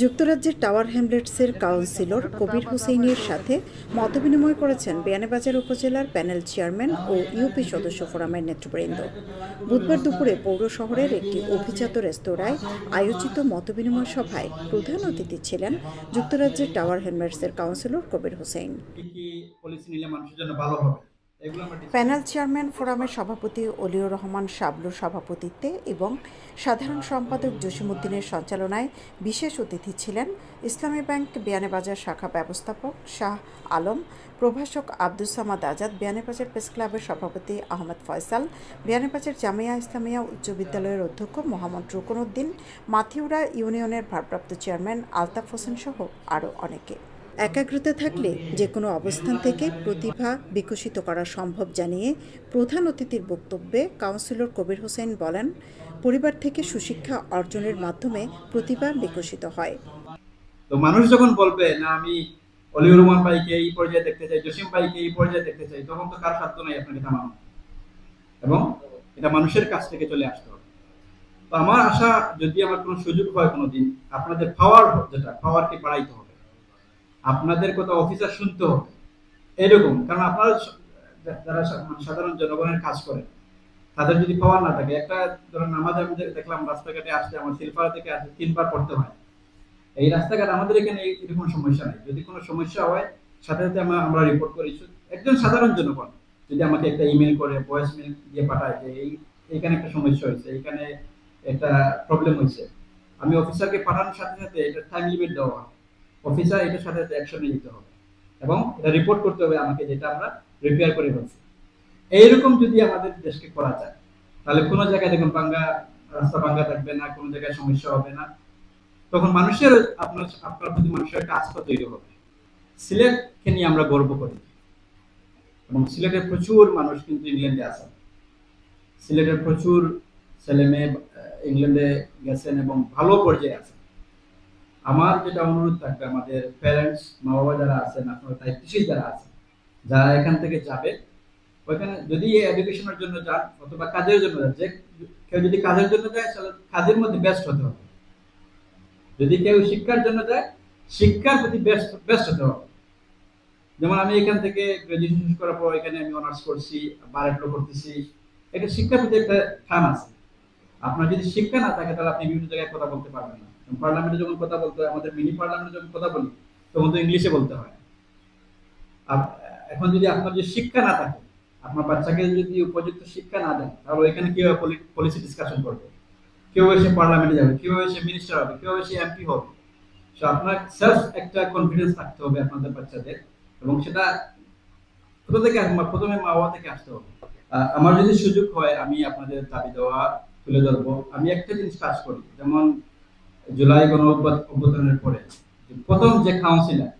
যুক্তরাজ্যের tower হ্যামলেটসের councillor কবির হোসেইনের সাথে মতবিনিময় করেছেন বিয়ানীবাজার উপজেলার প্যানেল চেয়ারম্যান ও ইউপি সদস্য ফোরামের নেতৃবৃন্দ। বুধবার দুপুরে পৌর শহরের একটি অভিজাত রেস্তোরাঁয় আয়োজিত মতবিনিময় সভায় প্রধান অতিথি ছিলেন যুক্তরাজ্যের টাওয়ার হ্যামলেটসের কাউন্সিলর কবির হোসেইন। প্যানেল চেয়ারম্যান ফোরামের সভাপতি অলিউর রহমান শাবলুর সভাপতিত্বে এবং সাধারণ সম্পাদক জসিমউদ্দিনের সঞ্চালনায় বিশেষ অতিথি ছিলেন ইসলামী ব্যাংক বিয়ানীবাজার শাখা ব্যবস্থাপক শাহ আলম, প্রভাষক আব্দুস সামাদ আজাদ, বিয়ানীবাজার প্রেস ক্লাবের সভাপতি আহমেদ ফয়সাল, বিয়ানীবাজার জামিয়া ইসলামিয়া উচ্চ বিদ্যালয়ের অধ্যক্ষ মোহাম্মদ রুকনউদ্দিন, মাথিউরা ইউনিয়নের ভারপ্রাপ্ত চেয়ারম্যান আলতাফ হোসেন সহ আরও অনেকে। একাগ্রতা থাকলে যে কোনো অবস্থান থেকে প্রতিভা বিকশিত করা সম্ভব জানিয়ে প্রধান অতিথির বক্তব্যে কাউন্সিলর কবির হোসেইন বলেন, পরিবার থেকে সুশিক্ষা অর্জনের মাধ্যমে প্রতিভা বিকশিত হয়। তো মানুষ যখন বলবে না আমি অলিউর রহমান ভাইকে এই পর্যায়ে দেখতে চাই, জসিম ভাইকে এই পর্যায়ে দেখতে চাই, তখন তো কার সাধ্য নেই আপনাকে থামানো, এবং এটা মানুষের কাছ থেকে চলে আসতে হবে। তো আমার আশা, যদি আমার কোনো সুযোগ হয় কোনোদিন, আপনাদের পাওয়ারকে বাড়াইতে হবে, আপনাদের কথা অফিসার শুনতে হবে এরকম। কারণ আপনারা যারা সাধারণ জনগণের কাজ করেন, তাদের যদি পাওয়ার না থাকে, একটা ধরুন আমাদের দেখলাম রাস্তাঘাটে আসতে আমার শিলপাড়া থেকে আসতে 3 বার পড়তে হয়। এই রাস্তাঘাট আমাদের এখানে এরকম সমস্যা নেই। যদি কোনো সমস্যা হয় সাথে সাথে আমরা রিপোর্ট করি। একজন সাধারণ জনগণ যদি আমাকে একটা ইমেল করে, ভয়েস মেল দিয়ে পাঠায় যে এইখানে একটা সমস্যা হয়েছে, এইখানে একটা প্রবলেম হয়েছে, আমি অফিসারকে পাঠানোর সাথে সাথে এটা টাইম লিমিট দেওয়া হয়। অফিসার এটার সাথে সাথে অ্যাকশনে নিতে হবে এবং এটা রিপোর্ট করতে হবে আমাকে, যেটা আমরা রিপেয়ার করে ফেলছি। এইরকম যদি আমাদের দেশকে করা যায়, তাহলে কোনো জায়গায় দেখুন রাস্তা ভাঙ্গা থাকবে না, কোনো জায়গায় সমস্যা হবে না। তখন মানুষের আপনার প্রতি মানুষের একটা আস্থা তৈরি হবে। সিলেটকে নিয়ে আমরা গর্ব করি, এবং সিলেটের প্রচুর মানুষ কিন্তু ইংল্যান্ডে আছেন। সিলেটের প্রচুর ছেলে মেয়ে ইংল্যান্ডে গেছেন এবং ভালো পর্যায়ে আছেন। আমার যেটা অনুরোধ থাকবে, আমাদের প্যারেন্টস, মা বাবা যারা আছেন, আপনার দায়িত্বশীল যারা আছেন, যারা এখান থেকে যাবে, ওইখানে যদি এডুকেশনের জন্য যান অথবা কাজের জন্য যান, যে কেউ যদি কাজের জন্য যায় তাহলে কাজের মধ্যে ব্যস্ত হতে হবে। যদি কেউ শিক্ষার জন্য যায়, শিক্ষার প্রতি ব্যস্ত হতে হবে। যেমন আমি এখান থেকে গ্রাজুয়েশন শেষ করার পর এখানে আমি অনার্স করছি, বারেট্রো করতেছি। এটা শিক্ষার প্রতি একটা টান আছে। আপনার যদি শিক্ষা না থাকে তাহলে আপনি বিভিন্ন জায়গায় কথা বলতে পারবেন না। পার্লামেন্টে যখন কথা বলতে হয়, আমাদের মিনি পার্লামেন্টে যখন কথা বলি, তখন তো ইংলিশে বলতে হয়। এখন যদি আপনার যে শিক্ষা না থাকে, আপনার বাচ্চাকে যদি উপযুক্ত শিক্ষা না দেন, তাহলে এখানে কিভাবে পলিসি ডিসকাশন করবে, কেউ এসে পার্লামেন্টে যাবে, কেউ এসে মিনিস্টার হবে, কেউ এসে এমপি হবে। তো আপনার সেলফ একটা কনফিডেন্স থাকতে হবে আপনাদের বাচ্চাদের, এবং সেটা প্রথমে মা বাবা থেকে আসতে হবে। আমার যদি সুযোগ হয়, আমি আপনাদের দাবি দেওয়া তুলে ধরবো। আমি একটা জিনিস কাজ করি, যেমন জুলাই গণঅভ্যুত্থানের পরে প্রথম যে কাউন্সিলর,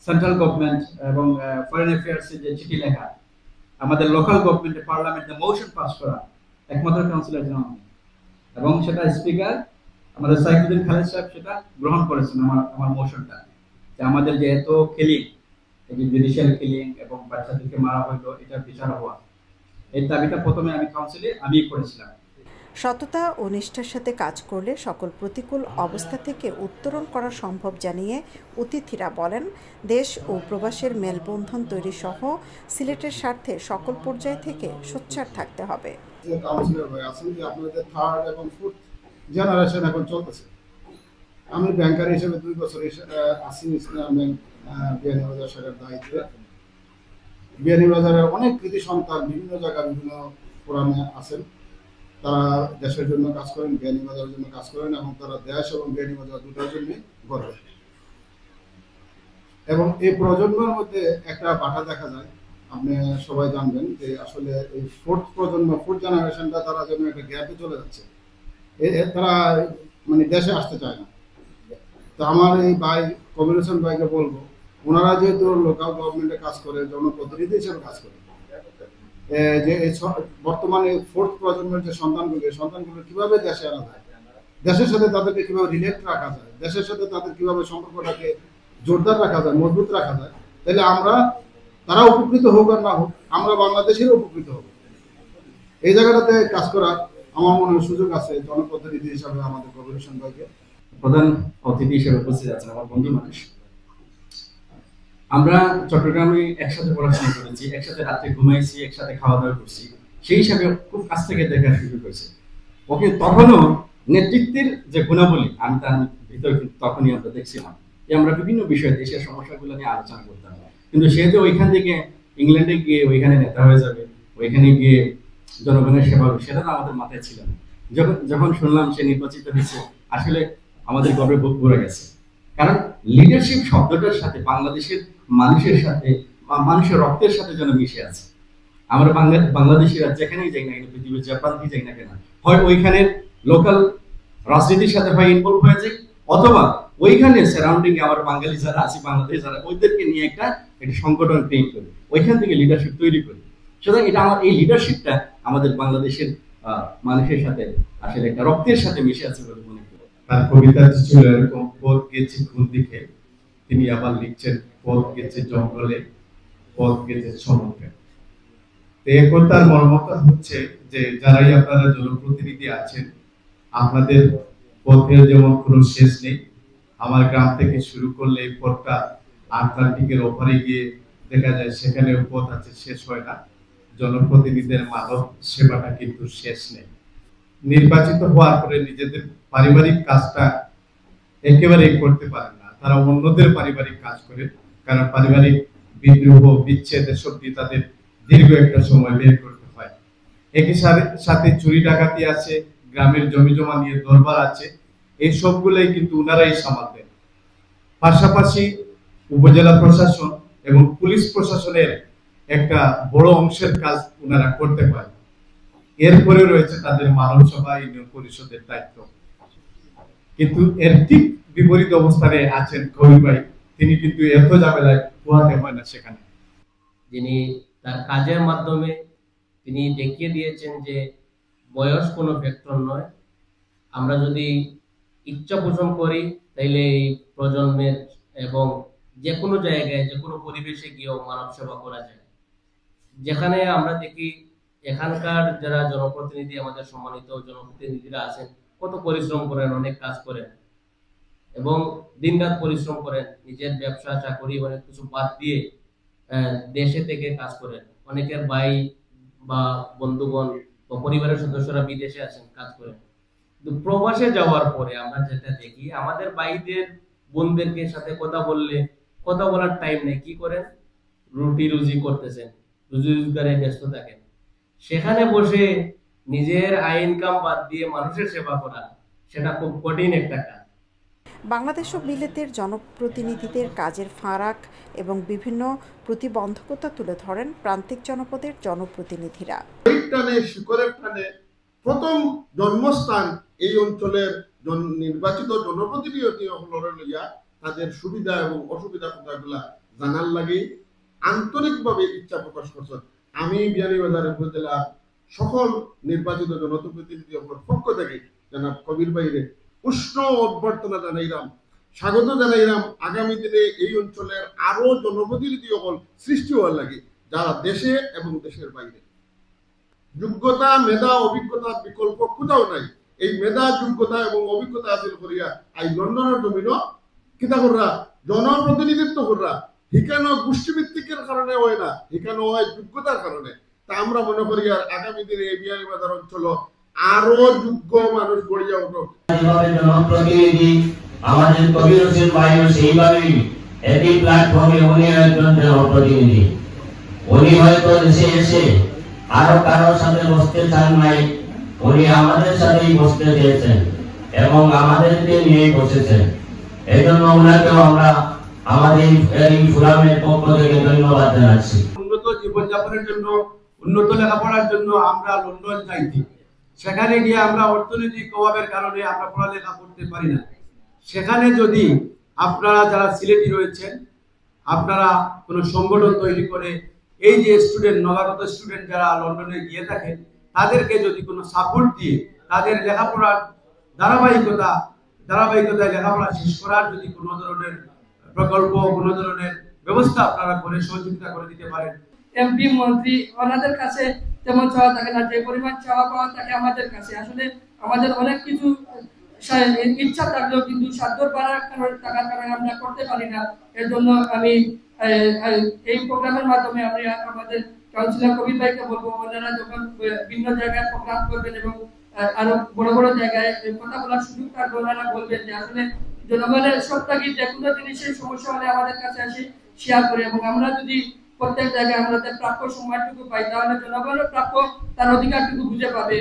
সেন্ট্রাল গভর্নমেন্ট এবং ফরেন অ্যাফেয়ার্স যে চিঠি লেখা, আমাদের লোকাল গভর্নমেন্টে পার্লামেন্টে মোশন পাস করা একমাত্র কাউন্সিলর ছিলাম আমি, এবং সেটা স্পিকার আমাদের সাইফুদ্দিন খালেদ সাহেব সেটা গ্রহণ করেছেন আমার মোশনটা, যে আমাদের যে এত কিলিং, এই যে জুডিশিয়াল কিলিং এবং বাচ্চাদেরকে মারা হইলো, এটা বিচার হওয়া, এই দাবিটা প্রথমে আমি কাউন্সিলে আমি করেছিলাম। সততা ও নিষ্ঠার সাথে কাজ করলে সকল প্রতিকূল অবস্থা থেকে উত্তরণ করা সম্ভব জানিয়ে অতিথিরা বলেন, দেশ ও প্রবাসের মেলবন্ধন তৈরি সহ সিলেটের স্বার্থে সকল পর্যায় থেকে সোচ্চার থাকতে হবে। আপনাদের থার্ড এবং ফোর্থ জেনারেশন এখন চলতেছে। আমি ব্যাংকার হিসেবে 2 বছর আছি ইসলাম ব্যাংক বিয়ানীবাজার শাখার দায়িত্বে। বিয়ানীবাজারের অনেক কৃতি সন্তান বিভিন্ন জায়গায় বিভিন্ন ফোরামে আছেন। তারা দেশের জন্য কাজ করেন, বিয়ানীবাজারের জন্য কাজ করেন, এবং তারা দেশ এবং বিয়ানীবাজার দুটার জন্যই গর্ব। এবং এই প্রজন্মের মধ্যে একটা বাধা দেখা যায়। আপনি সবাই জানবেন যে আসলে এই ফোর্থ প্রজন্ম, ফোর্থ জেনারেশনটা তারা যেন একটা গ্যাপে চলে যাচ্ছে, তারা মানে দেশে আসতে চায় না। তো আমার এই ভাই কবির হোসেন ভাইকে বলবো, ওনারা যেহেতু লোকাল গভর্নমেন্টে কাজ করে, জনপ্রতিনিধি হিসেবে কাজ করে, যে বর্তমানে ফোর্থ প্রজন্মের যে সন্তানগুলো কিভাবে দেশে আনা যায়, দেশের সাথে তাদেরকে কিভাবে রিলেট রাখা যায়, দেশের সাথে তাদের কিভাবে সম্পর্কটাকে জোরদার রাখা যায়, মজবুত রাখা যায়, তাহলে তারা উপকৃত হোক আর না হোক, আমরা বাংলাদেশের উপকৃত হব। এই জায়গাটাতে কাজ করা আমার মনে হয় সুযোগ আছে জনপ্রতিনিধি হিসাবে আমাদের কবির হোসেন ভাইকে প্রধান অতিথি হিসেবে উপস্থিত আছেন আমার বন্ধু মানুষ। আমরা চট্টগ্রামে একসাথে পড়াশোনা করেছি, একসাথে রাতে ঘুমাইছি, একসাথে খাওয়া দাওয়া করছি, সেই হিসাবে খুব কাছ থেকে দেখা শুরু করেছে ওকে। তখনও নেতৃত্বের যে গুণাবলী আমি তার ভিতরে তখনই আমরা দেখছিলাম যে আমরা বিভিন্ন বিষয়ে দেশের সমস্যাগুলো নিয়ে আলোচনা করতাম। কিন্তু সে যে ওইখান থেকে ইংল্যান্ডে গিয়ে ওইখানে নেতা হয়ে যাবে, ওইখানে গিয়ে জনগণের সেবা হবে, সেটা তো আমাদের মাথায় ছিল না। যখন শুনলাম সে নির্বাচিত হয়েছে, আসলে আমাদের গর্বে বুক ভরে গেছে। কারণ লিডারশিপ শব্দটার সাথে বাংলাদেশের মানুষের সাথে, মানুষের রক্তের সাথে যেন মিশে আছে। আমরা বাংলাদেশিরা যেখানেই যাই না কেন, পৃথিবীর যে প্রান্তেই যাই না কেন, হয় ওইখানের লোকাল রাজনীতির সাথে হয় ইনভলভ হয়ে যায়, অথবা ওইখানে সারাউন্ডিং এ আমার বাঙালি যারা আছে, বাংলাদেশ যারা, ওইদেরকে নিয়ে একটা সংগঠন ক্রিয়েট করি, ওইখান থেকে লিডারশিপ তৈরি করি। সুতরাং এটা আমার এই লিডারশিপটা আমাদের বাংলাদেশের মানুষের সাথে আসলে একটা রক্তের সাথে মিশে আছে বলে মনে করি। তার কবিতা ছিল এরকম, পথ গেছে কোন দিকে, তিনি আবার লিখছেন পথ গেছে জঙ্গলে, পথ গেছে সমুদ্রে। এখন তার মর্মটা হচ্ছে যে যারাই আপনারা জনপ্রতিনিধি আছেন, আপনাদের পথের যেমন কোনো শেষ নেই। আমার গ্রাম থেকে শুরু করলে এই পথটা আটলান্টিকের ওপারে গিয়ে দেখা যায় সেখানে পথ আছে, শেষ হয় না। জনপ্রতিনিধিদের মানব সেবাটা কিন্তু শেষ নেই। নির্বাচিত হওয়ার পরে নিজেদের পারিবারিক কাজটা একেবারে করতে পারেন না, তারা অন্যদের পারিবারিক কাজ করে। কারণ পারিবারিক বিদ্রোহ, বিচ্ছেদ এসব দিয়ে তাদের দীর্ঘ একটা সময় বের করতে হয়। একই সাথে চুরি ডাকাতি আছে, গ্রামের জমি জমা নিয়ে দরবার আছে, এই সবগুলোই কিন্তু উনারাই সামাল দেন। পাশাপাশি উপজেলা প্রশাসন এবং পুলিশ প্রশাসনের একটা বড় অংশের কাজ উনারা করতে পারেন। এরপরে রয়েছে তাদের মানব সভা, ইউনিয়ন পরিষদের দায়িত্ব। কিন্তু এর ঠিক বিপরীত অবস্থানে আছেন কবির ভাই, তিনি কিন্তু এত ঝামেলায় পোহাতে হয় না সেখানে। যিনি তার কাজের মাধ্যমে তিনি দেখিয়ে দিয়েছেন যে বয়স কোনো ফ্যাক্টর নয়। আমরা যদি ইচ্ছা পোষণ করি তাইলে এই প্রজন্মের এবং যে কোনো জায়গায়, যে কোনো পরিবেশে গিয়েও মানব সেবা করা যায়। যেখানে আমরা দেখি এখানকার যারা জনপ্রতিনিধি, আমাদের সম্মানিত জনপ্রতিনিধিরা আছেন, কত পরিশ্রম করেন, অনেক কাজ করেন এবং দিনরাত পরিশ্রম করেন, নিজের ব্যবসা চাকরি অনেক কিছু বাদ দিয়ে দেশে থেকে কাজ করেন। অনেকের ভাই বা বন্ধুগণ বা পরিবারের সদস্যরা বিদেশে আছেন, কাজ করেন। কিন্তু প্রবাসে যাওয়ার পরে আমরা যেটা দেখি, আমাদের ভাইদের বোনদেরকে সাথে কথা বলার টাইম নেই। কি করেন? রুটি রুজি করতেছেন, রুজি রোজগারে ব্যস্ত থাকেন। সেখানে বসে নিজের আয় ইনকাম বাদ দিয়ে মানুষের সেবা করা, সেটা খুব কঠিন একটা কাজ। বাংলাদেশ ও বিলেতের জনপ্রতিনিধিদের কাজের ফারাক এবং বিভিন্ন প্রতিবন্ধকতা তুলে ধরেন প্রান্তিক জনপদের জনপ্রতিনিধিরা। শিকরের টানে প্রথম জন্মস্থান এই অঞ্চলের নির্বাচিত জনপ্রতিনিধি লইয়া তাদের সুবিধা এবং অসুবিধা কথাগুলা জানার লাগে আন্তরিকভাবে ইচ্ছা প্রকাশ করছেন। আমি বিয়ানীবাজার উপজেলা সকল নির্বাচিত জনপ্রতিনিধি পক্ষ থেকে জনাব কবির ভাইরে উষ্ণ অভ্যর্থনা জানাইলাম, স্বাগত জানাইলাম। আগামী দিনে এই অঞ্চলের আরো জনপ্রতিনিধি সকল সৃষ্টি হওয়ার লাগে, যারা দেশে এবং দেশের বাইরে। যোগ্যতা, মেধা, অভিজ্ঞতা বিকল্প কোথাও নাই। এই মেধা, যোগ্যতা এবং অভিজ্ঞতা হাসিল করিয়া এই লন্ডনের জমিন কিতাবরা জনপ্রতিনিধিত্ব করা হিকানো গোষ্ঠীভিত্তিকের কারণে হয় না, হিকানো হয় যোগ্যতার কারণে। তা আমরা মনে করি আর আগামী দিনে এই বিয়ানীবাজার অঞ্চল আরো যোগ্য মানুষ গড়িয়া উঠুক। জনপ্রতিনিধি আমাদের কবির হোসেন ভাইও সেইভাবেই একই প্ল্যাটফর্মে উনি একজন জনপ্রতিনিধি। উনি হয়তো দেশে এসে আরো কারোর সাথে বসতে চান নাই, উনি আমাদের সাথেই বসতে চেয়েছেন এবং আমাদেরকে নিয়েই বসেছেন। এই জন্য ওনাকেও আমরা আমাদের এই ফোরামের পক্ষ থেকে ধন্যবাদ জানাচ্ছি। উন্নত জীবনযাপনের জন্য, উন্নত লেখাপড়ার জন্য আমরা লন্ডন যাইছি। সেখানে গিয়ে আমরা অর্থনৈতিক অভাবের কারণে আমরা পড়ালেখা করতে পারি না। সেখানে যদি আপনারা যারা সিলেটি রয়েছেন, আপনারা কোনো সংগঠন তৈরি করে এই যে স্টুডেন্ট, নবাগত স্টুডেন্ট যারা লন্ডনে গিয়ে থাকেন, তাদেরকে যদি কোনো সাপোর্ট দিয়ে তাদের লেখাপড়ার ধারাবাহিকতায় লেখাপড়া শেষ করার যদি কোনো ধরনের প্রকল্প, কোনো ধরনের ব্যবস্থা আপনারা করে সহযোগিতা করে দিতে পারেন, এমপি মন্ত্রী ওনাদের কাছে তেমন চাওয়া থাকে না, যে পরিমাণ চাওয়া পাওয়া থাকে আমাদের কাছে। আসলে আমাদের অনেক কিছু ইচ্ছা থাকলেও কিন্তু সাধ্যর বাড়ার টাকার কারণে আমরা করতে পারি না। এর জন্য আমি এই প্রোগ্রামের মাধ্যমে আমি আমাদের কাউন্সিলর কবির ভাইকে বলবো, ওনারা যখন ভিন্ন জায়গায় প্রোগ্রাম করবেন এবং আরো বড় বড় জায়গায় কথা বলার সুযোগ থাকবে, ওনারা বলবেন যে আসলে জনগণের সবটাকে যে কোনো জিনিসের সমস্যা হলে আমাদের কাছে আসে শেয়ার করে, এবং আমরা যদি প্রত্যেক জায়গায় আমাদের প্রাপ্য সম্মানটুকু পাই, তাহলে জনগণের প্রাপ্য তার অধিকারটুকু বুঝে পাবে।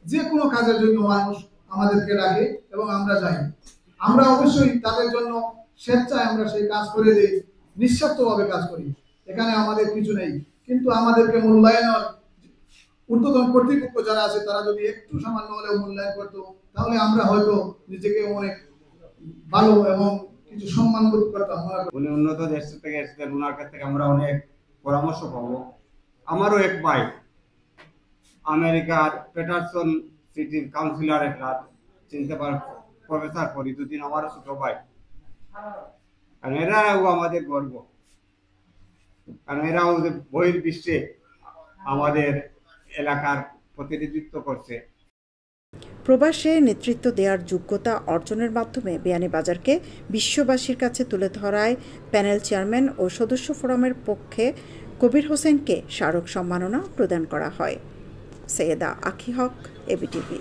যে কোনো কাজের জন্য মানুষ আমাদেরকে ডাকে এবং আমরা যাই। আমরা অবশ্যই তাদের জন্য স্বেচ্ছায় আমরা সেই কাজ করে দিই, নিঃস্বার্থভাবে কাজ করি। এখানে আমাদের কিছু নেই, কিন্তু আমাদেরকে মূল্যায়নের ঊর্ধ্বতন কর্তৃপক্ষ যারা আছে তারা যদি একটু সামান্য হলেও মূল্যায়ন করতো, তাহলে আমরা হয়তো নিজেকে অনেক ভালো এবং কিছু সম্মান বোধ করতাম। উনি উন্নত দেশ থেকে এসেছেন, ওনার কাছ থেকে আমরা অনেক পরামর্শ পাবো। আমারও এক ভাই আমেরিকার পেটারসন সিটির কাউন্সিলরের কাজ চিনতে পার প্রফেসর ফরিদুদ্দিন, আমারও ছোট ভাই। কারণ এরাও আমাদের গর্ব, কারণ এরাও বহির্বিশ্বে আমাদের এলাকার প্রতিনিধিত্ব করছে। প্রবাসে নেতৃত্ব দেওয়ার যোগ্যতা অর্জনের মাধ্যমে বিয়ানীবাজারকে বিশ্ববাসীর কাছে তুলে ধরায় প্যানেল চেয়ারম্যান ও সদস্য ফোরামের পক্ষে কবির হোসেনকে স্মারক সম্মাননা প্রদান করা হয়। সৈয়দা আখি হক, এবিটিভি।